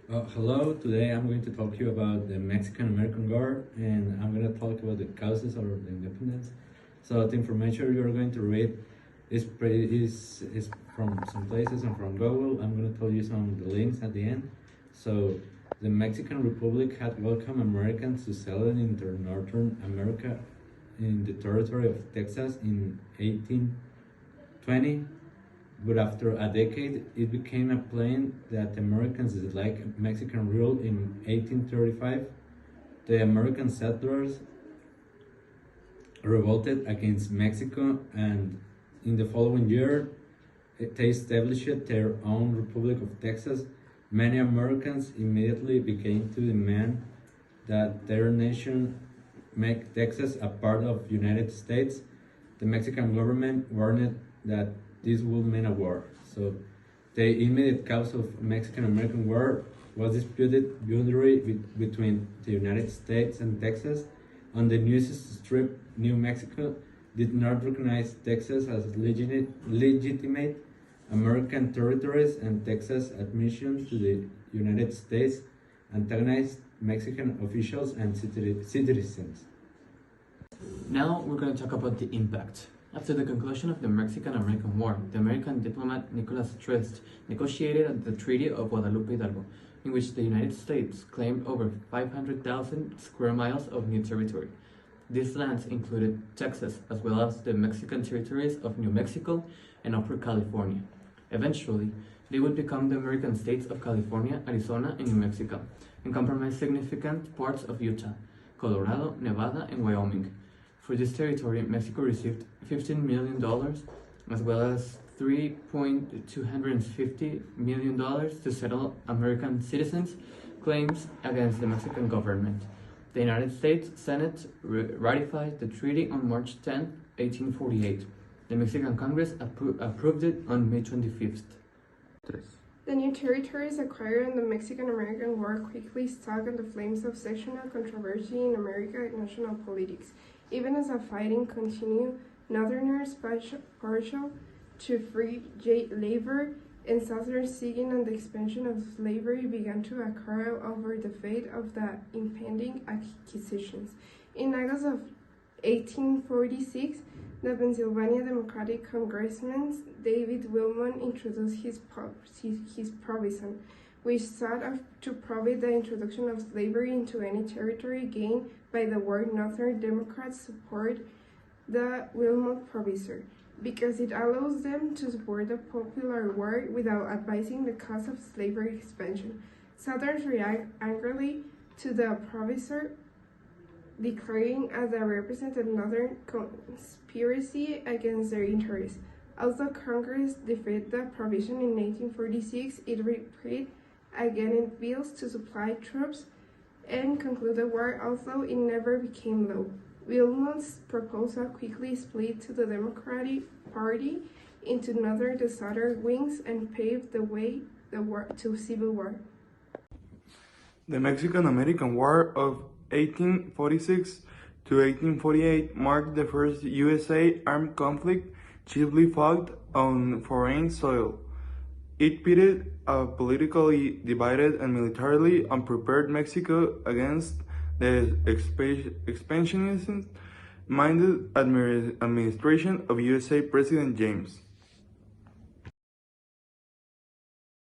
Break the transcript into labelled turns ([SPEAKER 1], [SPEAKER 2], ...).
[SPEAKER 1] Hello, today I'm going to talk to you about the Mexican-American War, and I'm going to talk about the causes of the independence. So the information you're going to read is from some places and from Google. I'm going to tell you some of the links at the end. So the Mexican Republic had welcomed Americans to settle into Northern America in the territory of Texas in 1820. But after a decade, it became a plain that Americans disliked Mexican rule in 1835. The American settlers revolted against Mexico, and in the following year, they established their own Republic of Texas. Many Americans immediately began to demand that their nation make Texas a part of the United States. The Mexican government warned that this would mean a war. So the immediate cause of Mexican-American War was disputed boundary between the United States and Texas. On the Nueces Strip, New Mexico did not recognize Texas as legitimate American territories, and Texas admission to the United States antagonized Mexican officials and citizens.
[SPEAKER 2] Now we're going to talk about the impact. After the conclusion of the Mexican-American War, the American diplomat Nicholas Trist negotiated the Treaty of Guadalupe Hidalgo, in which the United States claimed over 500,000 square miles of new territory. These lands included Texas, as well as the Mexican territories of New Mexico and Upper California. Eventually, they would become the American states of California, Arizona, and New Mexico, and comprise significant parts of Utah, Colorado, Nevada, and Wyoming. For this territory, Mexico received $15 million, as well as $3.250 million to settle American citizens' claims against the Mexican government. The United States Senate ratified the treaty on March 10, 1848. The Mexican Congress approved it on May 25th.
[SPEAKER 3] The new territories acquired in the Mexican-American War quickly stoked the flames of sectional controversy in American national politics. Even as the fighting continued, Northerners partial to free labor and Southerners seeking on the expansion of slavery began to quarrel over the fate of the impending acquisitions. In August of 1846, the Pennsylvania Democratic Congressman David Wilmot introduced his provision, which sought to prohibit the introduction of slavery into any territory gained by the war. Northern Democrats support the Wilmot provision because it allows them to support the popular war without advising the cost of slavery expansion. Southerners react angrily to the provision, declaring as they represented Northern conspiracy against their interests. Although Congress defeated the provision in 1846, it repeated again in bills to supply troops and conclude the war, although it never became law. Wilmot's proposal quickly split to the Democratic Party into Northern and Southern wings and paved the way to civil war.
[SPEAKER 4] The Mexican-American War of 1846 to 1848 marked the first USA armed conflict chiefly fought on foreign soil. It pitted a politically divided and militarily unprepared Mexico against the expansionist-minded administration of USA President James.